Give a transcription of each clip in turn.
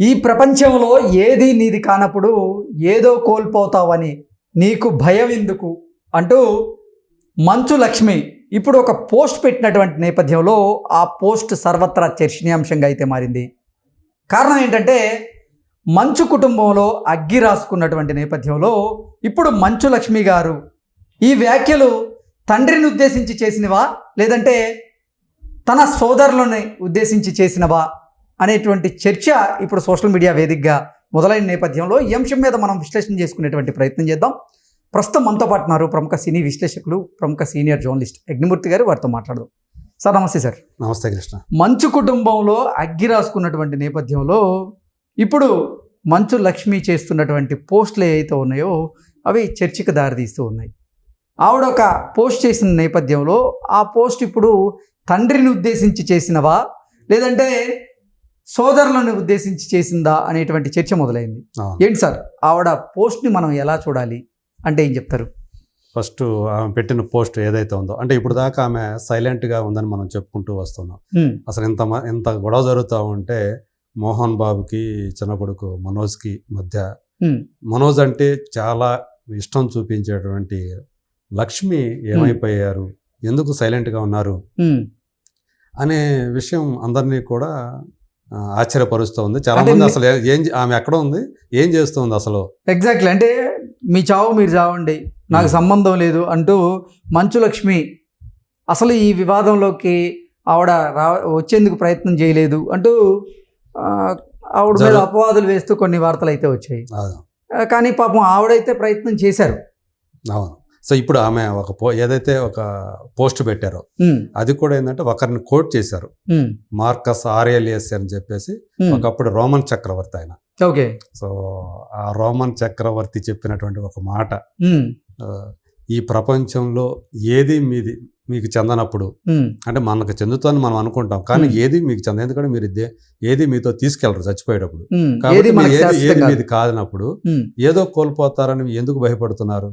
ఈ ప్రపంచంలో ఏది నీది కానప్పుడు ఏదో కోల్పోతావని నీకు భయం ఎందుకు అంటూ మంచు లక్ష్మి ఇప్పుడు ఒక పోస్ట్ పెట్టినటువంటి నేపథ్యంలో ఆ పోస్ట్ సర్వత్రా చర్చనీయాంశంగా అయితే మారింది. కారణం ఏంటంటే మంచు కుటుంబంలో అగ్గి రాసుకున్నటువంటి నేపథ్యంలో ఇప్పుడు మంచు లక్ష్మి గారు ఈ వ్యాఖ్యలు తండ్రిని ఉద్దేశించి చేసినవా లేదంటే తన సోదరులని ఉద్దేశించి చేసినవా అనేటువంటి చర్చ ఇప్పుడు సోషల్ మీడియా వేదికగా మొదలైన నేపథ్యంలో ఈ అంశం మీద మనం విశ్లేషణ చేసుకునేటువంటి ప్రయత్నం చేద్దాం. ప్రస్తుతం మనతో పాటు ఉన్నారు ప్రముఖ సినీ విశ్లేషకులు, ప్రముఖ సీనియర్ జర్నలిస్ట్ యజ్ఞమూర్తి గారు. వారితో మాట్లాడదాం. సార్ నమస్తే. సార్ నమస్తే కృష్ణ. మంచు కుటుంబంలో అగ్గి రాసుకున్నటువంటి నేపథ్యంలో ఇప్పుడు మంచు లక్ష్మి చేస్తున్నటువంటి పోస్టులు ఏవైతే ఉన్నాయో అవి చర్చకు దారితీస్తూ ఉన్నాయి. ఆవిడ ఒక పోస్ట్ చేసిన నేపథ్యంలో ఆ పోస్ట్ ఇప్పుడు తండ్రిని ఉద్దేశించి చేసినవా లేదంటే సోదరులను ఉద్దేశించి చేసిందా అనేటువంటి చర్చ మొదలైంది. ఏంటి సార్ ఆవిడ పోస్ట్ని మనం ఎలా చూడాలి అంటే ఏం చెప్తారు? ఫస్ట్ ఆమె పెట్టిన పోస్ట్ ఏదైతే ఉందో, అంటే ఇప్పుడు దాకా ఆమె సైలెంట్గా ఉందని మనం చెప్పుకుంటూ వస్తున్నాం. అసలు ఎంత గొడవ జరుగుతూ ఉంటే మోహన్ బాబుకి చిన్న కొడుకు మనోజ్కి మధ్య, మనోజ్ అంటే చాలా ఇష్టం చూపించేటువంటి లక్ష్మి ఏమైపోయారు, ఎందుకు సైలెంట్గా ఉన్నారు అనే విషయం అందరినీ కూడా ఆశ్చర్యపరుస్తూ ఉంది. చాలా మంది అసలు ఆమె ఎక్కడ ఉంది, ఏం చేస్తుంది అసలు. ఎగ్జాక్ట్లీ, అంటే మీ చావు మీరు చావండి, నాకు సంబంధం లేదు అంటూ మంచు లక్ష్మి అసలు ఈ వివాదంలోకి ఆవిడ వచ్చేందుకు ప్రయత్నం చేయలేదు అంటూ ఆవిడ మీద అపవాదులు వేస్తూ కొన్ని వార్తలు అయితే వచ్చాయి. కానీ పాపం ఆవిడైతే ప్రయత్నం చేశారు. అవును. సో ఇప్పుడు ఆమె ఏదైతే ఒక పోస్ట్ పెట్టారో అది కూడా ఏంటంటే ఒకరిని కోట్ చేశారు, మార్కస్ ఆరియలియస్ అని చెప్పేసి. ఒకప్పుడు రోమన్ చక్రవర్తి ఆయన. ఓకే. సో ఆ రోమన్ చక్రవర్తి చెప్పినటువంటి ఒక మాట, ఈ ప్రపంచంలో ఏది మీకు చెందనప్పుడు, అంటే మనకు చెందుతుందని మనం అనుకుంటాం కానీ ఏది మీకు చెంద, ఎందుకంటే మీరు ఏది మీతో తీసుకెళ్లరు చచ్చిపోయేటప్పుడు. కాబట్టి ఏది మీది కాదనప్పుడు ఏదో కోల్పోతారని ఎందుకు భయపడుతున్నారు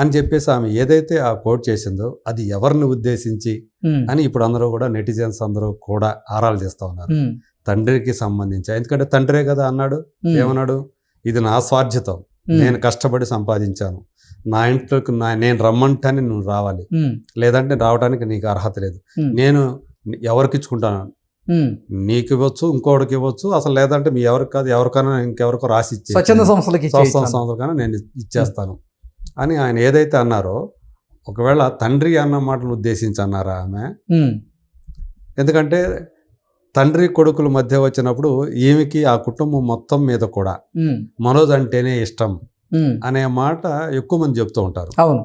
అని చెప్పేసి ఆమె ఏదైతే ఆ కోట్ చేసిందో అది ఎవరిని ఉద్దేశించి అని ఇప్పుడు అందరూ కూడా నెటిజన్స్ అందరూ కూడా ఆరాలు చేస్తూ ఉన్నారు. తండ్రికి సంబంధించి, ఎందుకంటే తండ్రే కదా అన్నాడు. ఏమన్నాడు? ఇది నా స్వార్జితం, నేను కష్టపడి సంపాదించాను, నా ఇంట్లోకి నేను రమ్మంటానే నువ్వు రావాలి, లేదంటే రావడానికి నీకు అర్హత లేదు, నేను ఎవరికి ఇచ్చుకుంటాను, నీకు ఇవ్వచ్చు, ఇంకోటికి ఇవ్వచ్చు, అసలు లేదంటే మీ ఎవరికి కాదు ఎవరికైనా ఇంకెవరికో రాసి ఇచ్చే స్వచ్ఛంద సంస్థలకైనా నేను ఇచ్చేస్తాను అని ఆయన ఏదైతే అన్నారో, ఒకవేళ తండ్రి అన్న మాటను ఉద్దేశించి అన్నారా ఆమె? ఎందుకంటే తండ్రి కొడుకుల మధ్య వచ్చినప్పుడు ఈమెకి ఆ కుటుంబం మొత్తం మీద కూడా మనోజ్ అంటేనే ఇష్టం అనే మాట ఎక్కువ మంది చెప్తూ ఉంటారు. అవును.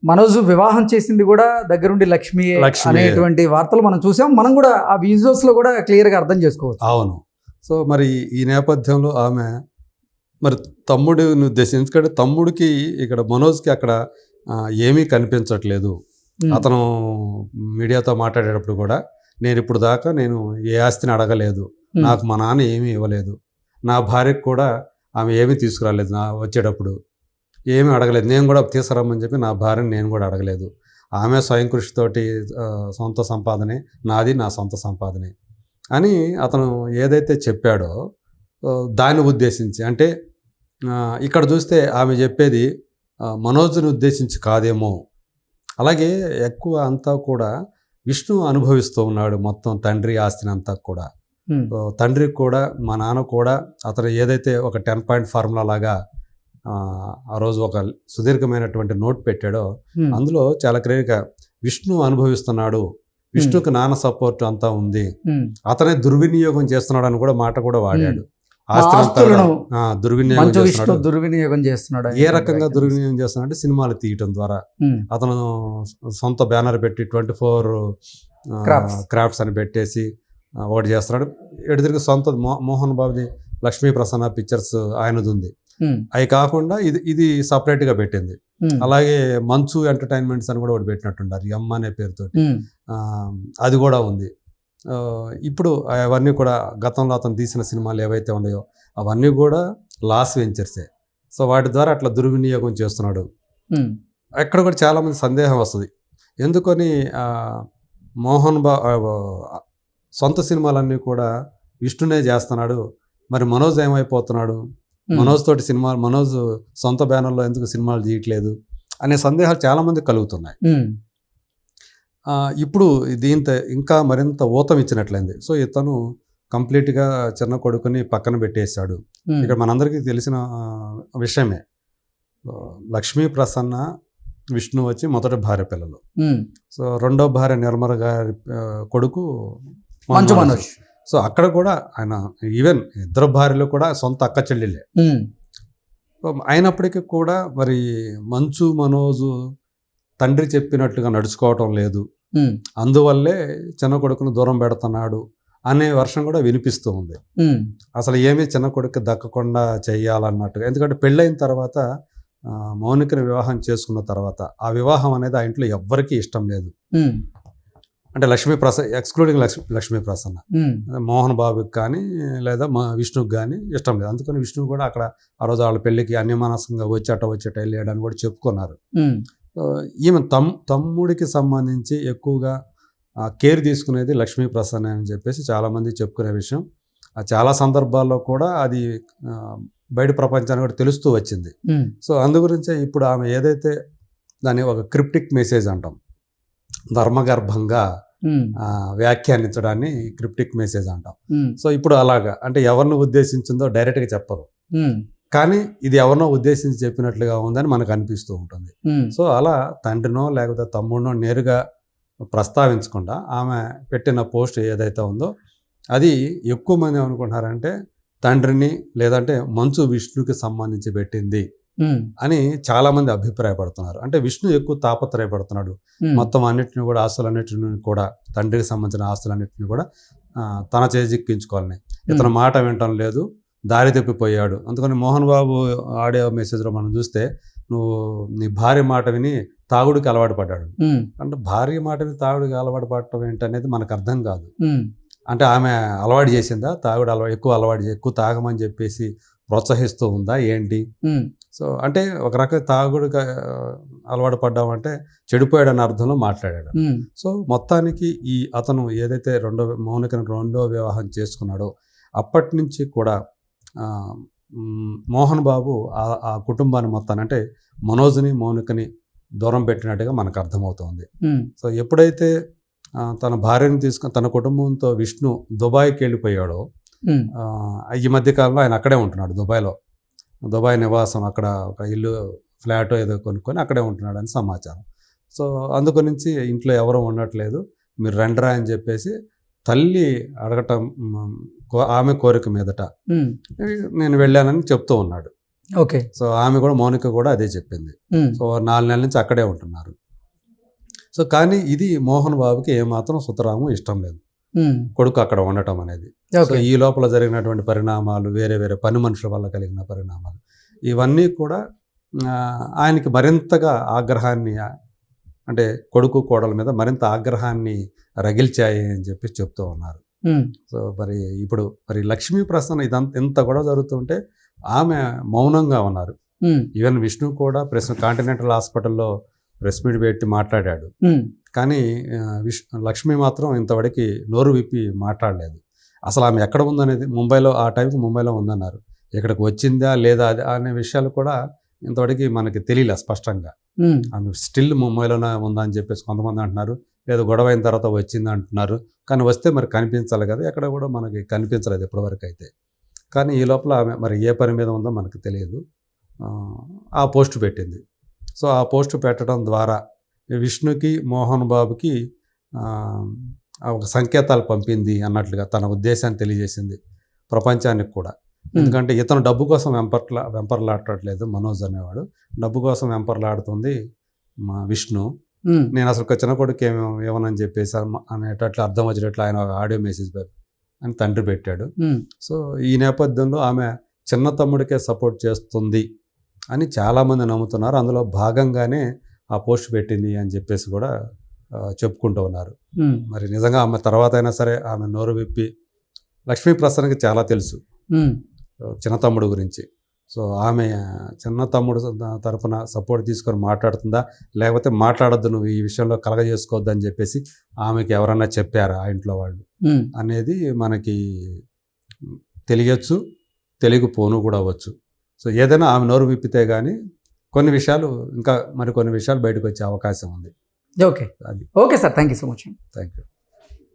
మనోజ్ వివాహం చేసింది కూడా దగ్గరుండి లక్ష్మి అనేటువంటి వార్తలు మనం చూసాం. మనం కూడా ఆ విజువల్స్ లో కూడా క్లియర్ గా అర్థం చేసుకోవచ్చు. అవును. సో మరి ఈ నేపథ్యంలో ఆమె మరి తమ్ముడిని ఉద్దేశించి, ఎందుకంటే తమ్ముడికి ఇక్కడ మనోజ్కి అక్కడ ఏమీ కనిపించట్లేదు. అతను మీడియాతో మాట్లాడేటప్పుడు కూడా నేను ఇప్పుడు దాకా నేను ఏ ఆస్తిని అడగలేదు, నాకు మా నాన్న ఏమీ ఇవ్వలేదు, నా భార్యకు కూడా ఆమె ఏమీ తీసుకురాలేదు, నా వచ్చేటప్పుడు ఏమీ అడగలేదు, నేను కూడా తీసుకురమ్మని చెప్పి నా భార్యను నేను కూడా అడగలేదు, ఆమె స్వయం కృషితోటి సొంత సంపాదనే, నాది నా సొంత సంపాదనే అని అతను ఏదైతే చెప్పాడో దాన్ని ఉద్దేశించి, అంటే ఇక్కడ చూస్తే ఆమె చెప్పేది మనోజ్ని ఉద్దేశించి కాదేమో. అలాగే ఎక్కువ అంతా కూడా విష్ణు అనుభవిస్తూ ఉన్నాడు మొత్తం తండ్రి ఆస్తిని అంతా కూడా. తండ్రికి కూడా మా నాన్న కూడా అతను ఏదైతే ఒక 10 పాయింట్ ఫార్ములా లాగా ఆ రోజు ఒక సుదీర్ఘమైనటువంటి నోట్ పెట్టాడో అందులో చాలా క్లియర్గా విష్ణు అనుభవిస్తున్నాడు, విష్ణుకి నాన్న సపోర్ట్ అంతా ఉంది, అతనే దుర్వినియోగం చేస్తున్నాడు అని కూడా మాట కూడా వాడాడు. దుర్వినియోగం చేస్తున్నాడు. ఏ రకంగా దుర్వినియోగం చేస్తున్నాడు అంటే సినిమాలు తీయటం ద్వారా అతను సొంత బ్యానర్ పెట్టి 24 క్రాఫ్ట్స్ అని పెట్టేసి ఒకటి చేస్తున్నాడు. ఎదురుగా సొంత మోహన్ బాబుది లక్ష్మీ ప్రసన్న పిక్చర్స్ ఆయనది ఉంది. అవి కాకుండా ఇది సపరేట్ గా పెట్టింది. అలాగే మంచు ఎంటర్టైన్మెంట్స్ అని కూడా ఒకటి పెట్టినట్టున్నారు, ఎమ్ అనే పేరుతో, అది కూడా ఉంది. ఇప్పుడు అవన్నీ కూడా గతంలో అతను తీసిన సినిమాలు ఏవైతే ఉన్నాయో అవన్నీ కూడా లాస్ వెంచర్సే. సో వాటి ద్వారా అట్లా దుర్వినియోగం చేస్తున్నాడు. ఎక్కడ కూడా చాలామంది సందేహం వస్తుంది, ఎందుకని మోహన్ బాబు సొంత సినిమాలన్నీ కూడా విష్ణునే చేస్తున్నాడు, మరి మనోజ్ ఏమైపోతున్నాడు, ఉమ్, మనోజ్ తోటి సినిమాలు, మనోజ్ సొంత బ్యానర్లో ఎందుకు సినిమాలు తీయట్లేదు అనే సందేహాలు చాలామంది కలుగుతున్నాయి. ఉమ్, ఇప్పుడు దీంతో ఇంకా మరింత ఊతం ఇచ్చినట్లయింది. సో ఇతను కంప్లీట్గా చిన్న కొడుకుని పక్కన పెట్టేశాడు. ఉమ్, ఇక్కడ మనందరికీ తెలిసిన విషయమే. లక్ష్మీ ప్రసన్న, విష్ణు వచ్చి మొదటి భార్య పిల్లలు. ఉమ్, సో రెండో భార్య నిర్మల గారి కొడుకు మంచు మనోజ్. సో అక్కడ కూడా ఆయన ఈవెన్ ఇద్దరు భార్యలు కూడా సొంత అక్క చెల్లెళ్ళే. ఉమ్, సో అయినప్పటికీ కూడా మరి మంచు మనోజు తండ్రి చెప్పినట్లుగా నడుచుకోవటం లేదు, ఉమ్, అందువల్లే చిన్న కొడుకును దూరం పెడుతున్నాడు అనే వర్షం కూడా వినిపిస్తూ ఉంది. ఉమ్, అసలు ఏమీ చిన్న కొడుకు దక్కకుండా చెయ్యాలన్నట్టుగా. ఎందుకంటే పెళ్ళైన తర్వాత మౌనికని వివాహం చేసుకున్న తర్వాత ఆ వివాహం అనేది ఆ ఇంట్లో ఎవ్వరికీ ఇష్టం లేదు. ఉమ్, అంటే లక్ష్మీప్రసన్న ఎక్స్క్లూడింగ్ లక్ష్మీప్రసన్న, ఉమ్, మోహన్ బాబుకి కానీ లేదా విష్ణుకి కానీ ఇష్టం లేదు. అందుకని విష్ణు కూడా అక్కడ ఆ రోజు వాళ్ళ పెళ్ళికి అన్యమనస్కంగా వచ్చేట వెళ్ళాడని కూడా చెప్పుకున్నారు. ఉమ్, ఈమె తమ్ముడికి సంబంధించి ఎక్కువగా కేర్ తీసుకునేది లక్ష్మీప్రసన్న అని చెప్పేసి చాలామంది చెప్పుకునే విషయం. చాలా సందర్భాల్లో కూడా అది బయట ప్రపంచానికి కూడా తెలుస్తూ వచ్చింది. ఉమ్, సో అందుగురించే ఇప్పుడు ఆమె ఏదైతే దాన్ని ఒక క్రిప్టిక్ మెసేజ్ అంటాం, ధర్మగర్భంగా ఉమ్, వ్యాఖ్యానించడాన్ని క్రిప్టిక్ మెసేజ్ అంటాం. ఉమ్, సో ఇప్పుడు అలాగా అంటే ఎవరిని ఉద్దేశించిందో డైరెక్ట్గా చెప్పరు, ఉమ్, కానీ ఇది ఎవరినో ఉద్దేశించి చెప్పినట్లుగా ఉందని మనకు అనిపిస్తూ ఉంటుంది. ఉమ్, సో అలా తండ్రినో లేకపోతే తమ్ముడినో నేరుగా ప్రస్తావించకుండా ఆమె పెట్టిన పోస్ట్ ఏదైతే ఉందో అది ఎక్కువ మంది ఏమనుకుంటున్నారంటే తండ్రిని లేదంటే మంచు విష్ణుకి సంబంధించి పెట్టింది ఉమ్, అని చాలామంది అభిప్రాయపడుతున్నారు. అంటే విష్ణు ఎక్కువ తాపత్రయపడుతున్నాడు, ఉమ్, మొత్తం అన్నిటిని కూడా ఆస్తులన్నిటిని కూడా తండ్రికి సంబంధించిన ఆస్తులన్నిటిని కూడా తన చేజిక్కించుకోవాలని. ఇతను మాట వినటం లేదు, దారి తప్పిపోయాడు. అందుకని మోహన్ బాబు ఆడియో మెసేజ్లో మనం చూస్తే నువ్వు నీ భార్య మాట విని తాగుడికి అలవాటు పడ్డాడు ఉమ్, అంటే భార్య మాట విని తాగుడికి అలవాటు పడటం ఏంటనేది మనకు అర్థం కాదు. ఉమ్, అంటే ఆమె అలవాటు చేసిందా, తాగుడు ఎక్కువ తాగమని చెప్పేసి ప్రోత్సహిస్తూ ఉందా ఏంటి? ఉమ్, సో అంటే ఒక రకంగా తాగుడికి అలవాటు పడ్డామంటే చెడిపోయాడన్న అర్థంలో మాట్లాడాడు. ఉమ్, సో మొత్తానికి అతను ఏదైతే మౌనికను రెండో వివాహం చేసుకున్నాడో అప్పటి నుంచి కూడా మోహన్ బాబు ఆ కుటుంబాన్ని మొత్తాన్ని అంటే మనోజ్ని మౌనికని దూరం పెట్టినట్టుగా మనకు అర్థమవుతోంది. ఉమ్, సో ఎప్పుడైతే తన భార్యను తీసుకుని తన కుటుంబంతో విష్ణు దుబాయ్కి వెళ్ళిపోయాడో, ఉమ్, ఈ మధ్యకాలంలో ఆయన అక్కడే ఉంటున్నాడు దుబాయ్ నివాసం, అక్కడ ఒక ఇల్లు ఫ్లాట్ ఏదో కొనుక్కొని అక్కడే ఉంటున్నాడని సమాచారం. సో అందుగురించి ఇంట్లో ఎవరూ ఉండట్లేదు, మీరు రండిరా అని చెప్పేసి తల్లి అడగటం ఆమె కోరిక మీదట ఉమ్, నేను వెళ్ళానని చెప్తూ ఉన్నాడు. ఓకే. సో ఆమె కూడా మౌనిక కూడా అదే చెప్పింది. ఉమ్, సో 4 నెలల నుంచి అక్కడే ఉంటున్నారు. సో కానీ ఇది మోహన్ బాబుకి ఏమాత్రం సుతరాము ఇష్టం లేదు, ఉమ్, కొడుకు అక్కడ ఉండటం అనేది. So okay. ఈ లోపల జరిగినటువంటి పరిణామాలు, వేరే వేరే పని మనుషుల వల్ల కలిగిన పరిణామాలు, ఇవన్నీ కూడా ఆయనకి మరింతగా ఆగ్రహాన్ని, అంటే కొడుకు కోడల మీద మరింత ఆగ్రహాన్ని రగిల్చాయి అని చెప్పి చెప్తూ ఉన్నారు. ఉమ్, సో ఇప్పుడు లక్ష్మీ ప్రసన్న ఇదంతా ఇంత కూడా జరుగుతుంటే ఆమె మౌనంగా ఉన్నారు. ఉమ్, ఈవెన్ విష్ణు కూడా కాంటినెంటల్ హాస్పిటల్లో ప్రెస్ మీట్ పెట్టి మాట్లాడాడు, ఉమ్, కానీ లక్ష్మి మాత్రం ఇంతవరకు నోరు విప్పి మాట్లాడలేదు. అసలు ఆమె ఎక్కడ ఉందనేది, ముంబైలో ఆ టైంకి ముంబైలో ఉందన్నారు, ఇక్కడికి వచ్చిందా లేదా అనే విషయాలు కూడా ఇంతవరకు మనకి తెలియలే స్పష్టంగా. ఉమ్, ఆమె స్టిల్ ముంబైలోనే ఉందా అని చెప్పేసి కొంతమంది అంటున్నారు, లేదా గొడవ అయిన తర్వాత వచ్చింది అంటున్నారు. కానీ వస్తే మరి కనిపించాలి కదా, ఎక్కడ కూడా మనకి కనిపించలేదు ఇప్పటివరకు అయితే. కానీ ఈ లోపల ఆమె మరి ఏ పని మీద ఉందో మనకు తెలియదు, ఆ పోస్ట్ పెట్టింది. సో ఆ పోస్ట్ పెట్టడం ద్వారా విష్ణుకి మోహన్ బాబుకి ఒక సంకేతాలు పంపింది అన్నట్లుగా తన ఉద్దేశాన్ని తెలియజేసింది ప్రపంచానికి కూడా. ఎందుకంటే ఇతను డబ్బు కోసం వెంపర్లాడట్లేదు మనోజ్ అనేవాడు, డబ్బు కోసం వెంపర్లాడుతుంది మా విష్ణు. నేను అసలు చిన్న కొడుకు ఏమని చెప్పేసి అనేటట్లు అర్థం వచ్చేటట్లు ఆయన ఆడియో మెసేజ్ అని తండ్రి పెట్టాడు. సో ఈ నేపథ్యంలో ఆమె చిన్న తమ్ముడికే సపోర్ట్ చేస్తుంది అని చాలామంది నమ్ముతున్నారు. అందులో భాగంగానే ఆ పోస్ట్ పెట్టింది అని చెప్పేసి కూడా చెప్పుకుంటూ ఉన్నారు. మరి నిజంగా ఆమె తర్వాత అయినా సరే ఆమె నోరు విప్పి, లక్ష్మీ ప్రసన్నకి చాలా తెలుసు చిన్న తమ్ముడు గురించి. సో ఆమె చిన్న తమ్ముడు తరఫున సపోర్ట్ తీసుకొని మాట్లాడుతుందా, లేకపోతే మాట్లాడొద్దు నువ్వు ఈ విషయంలో కలగజేసుకోవద్దు అని చెప్పేసి ఆమెకి ఎవరన్నా చెప్పారా ఆ ఇంట్లో వాళ్ళు అనేది మనకి తెలియచ్చు, తెలియకపోను కూడా అవ్వచ్చు. సో ఏదైనా ఆమె నోరు విప్పితే కానీ కొన్ని విషయాలు ఇంకా మరి కొన్ని విషయాలు బయటకు వచ్చే అవకాశం ఉంది. ఓకే అది. Okay sir, thank you so much. Thank you.